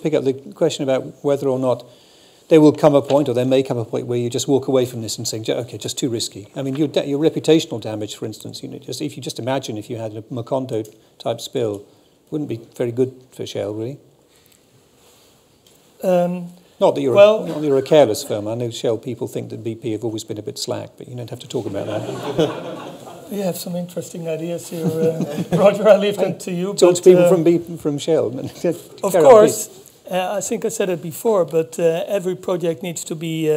pick up the question about whether or not there will come a point, or there may come a point, where you just walk away from this and say, okay, just too risky. I mean, your reputational damage, for instance, if you just imagine if you had a Macondo type spill, wouldn't be very good for Shell, really. Not that you're a careless firm. I know Shell people think that BP have always been a bit slack, but you don't have to talk about that. You have some interesting ideas here, Roger. I leave them to you. Talk to people from Shell. Of course. I think I said it before, but every project needs to be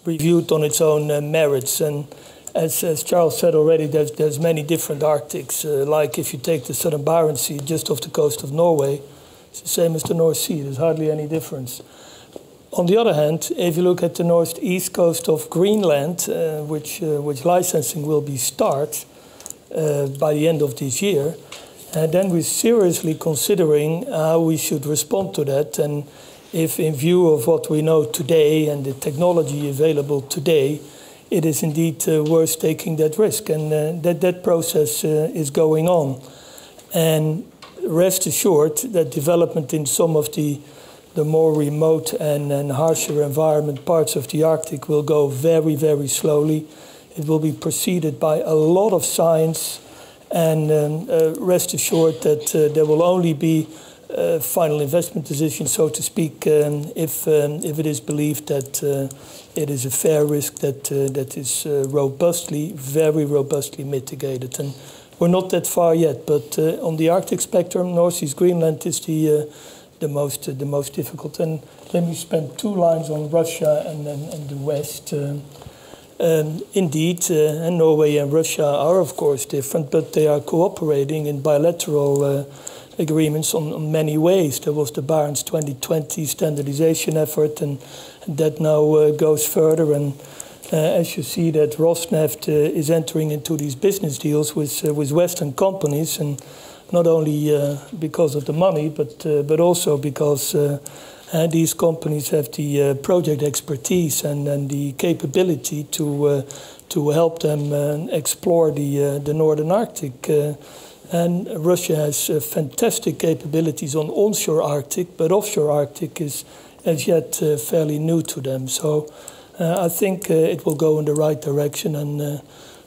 reviewed on its own merits. And as Charles said already, there's many different Arctics. Like if you take the Southern Barents Sea just off the coast of Norway, it's the same as the North Sea. There's hardly any difference. On the other hand, if you look at the northeast coast of Greenland, which licensing will be start by the end of this year, and then we're seriously considering how we should respond to that, and if in view of what we know today and the technology available today, it is indeed worth taking that risk. And that process is going on. And rest assured that development in some of the more remote and harsher environment parts of the Arctic will go very, very slowly. It will be preceded by a lot of science. And rest assured that there will only be final investment decision, so to speak, if it is believed that it is a fair risk that is very robustly mitigated. And we're not that far yet, but on the Arctic spectrum, Northeast Greenland is the most difficult. And let me spend 2 lines on Russia and the West. Indeed, and Norway and Russia are of course different, but they are cooperating in bilateral agreements on many ways. There was the Barents 2020 standardization effort, and that now goes further. And as you see, that Rosneft is entering into these business deals with Western companies, and not only because of the money, but also because these companies have the project expertise and the capability to help them explore the Northern Arctic. And Russia has fantastic capabilities on onshore Arctic, but offshore Arctic is as yet fairly new to them. So I think it will go in the right direction. And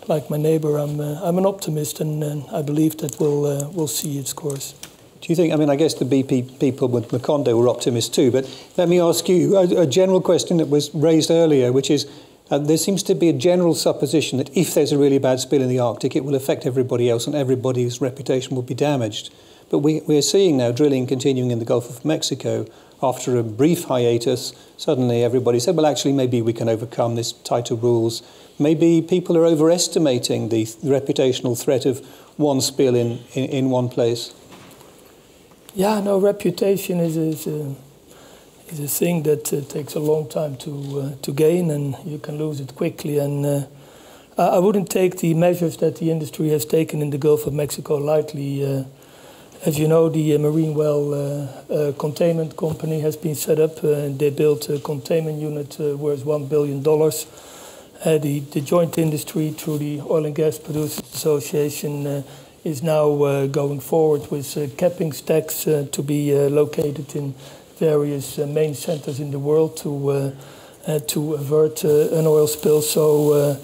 like my neighbor, I'm an optimist, and I believe that we'll see its course. Do you think, I mean, I guess the BP people with Macondo were optimists too, but let me ask you a general question that was raised earlier, which is there seems to be a general supposition that if there's a really bad spill in the Arctic, it will affect everybody else and everybody's reputation will be damaged. But we're seeing now drilling continuing in the Gulf of Mexico. After a brief hiatus, suddenly everybody said, well, actually, maybe we can overcome this tighter rules. Maybe people are overestimating the reputational threat of one spill in one place. Yeah, no, reputation is a thing that takes a long time to gain, and you can lose it quickly. And I wouldn't take the measures that the industry has taken in the Gulf of Mexico lightly. As you know, the Marine Well Containment Company has been set up. They built a containment unit worth $1 billion. The joint industry, through the Oil and Gas Producers Association, is now going forward with capping stacks to be located in various main centers in the world to avert an oil spill. So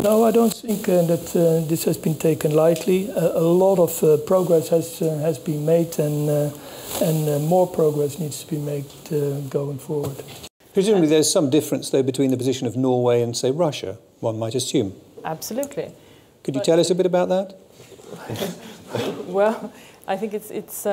no, I don't think that this has been taken lightly. A lot of progress has been made, and more progress needs to be made going forward. Presumably there's some difference, though, between the position of Norway and, say, Russia, one might assume. Absolutely. Could you tell us a bit about that? Well, I think it's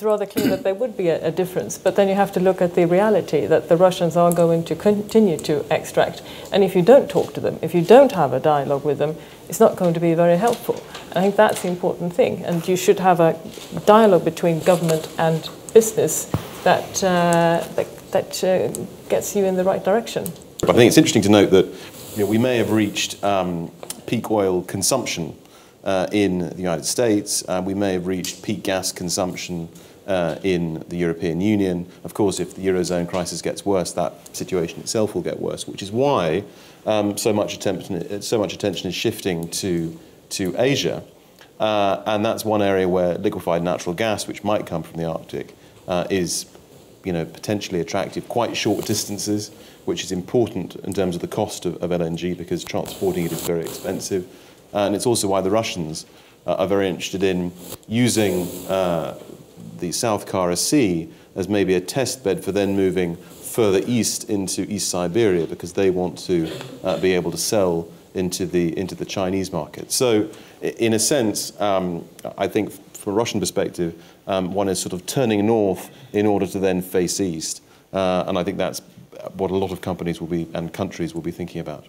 rather clear that there would be a difference, but then you have to look at the reality that the Russians are going to continue to extract. And if you don't talk to them, if you don't have a dialogue with them, it's not going to be very helpful. I think that's the important thing. And you should have a dialogue between government and business that gets you in the right direction. I think it's interesting to note that we may have reached peak oil consumption in the United States. We may have reached peak gas consumption in the European Union. Of course, if the Eurozone crisis gets worse, that situation itself will get worse, which is why so much attention is shifting to Asia. And that's one area where liquefied natural gas, which might come from the Arctic, is potentially attractive, quite short distances, which is important in terms of the cost of LNG because transporting it is very expensive. And it's also why the Russians are very interested in using the South Kara Sea as maybe a test bed for then moving further east into East Siberia, because they want to be able to sell into the Chinese market. So in a sense, I think from a Russian perspective, one is sort of turning north in order to then face east. And I think that's what a lot of companies will be and countries will be thinking about.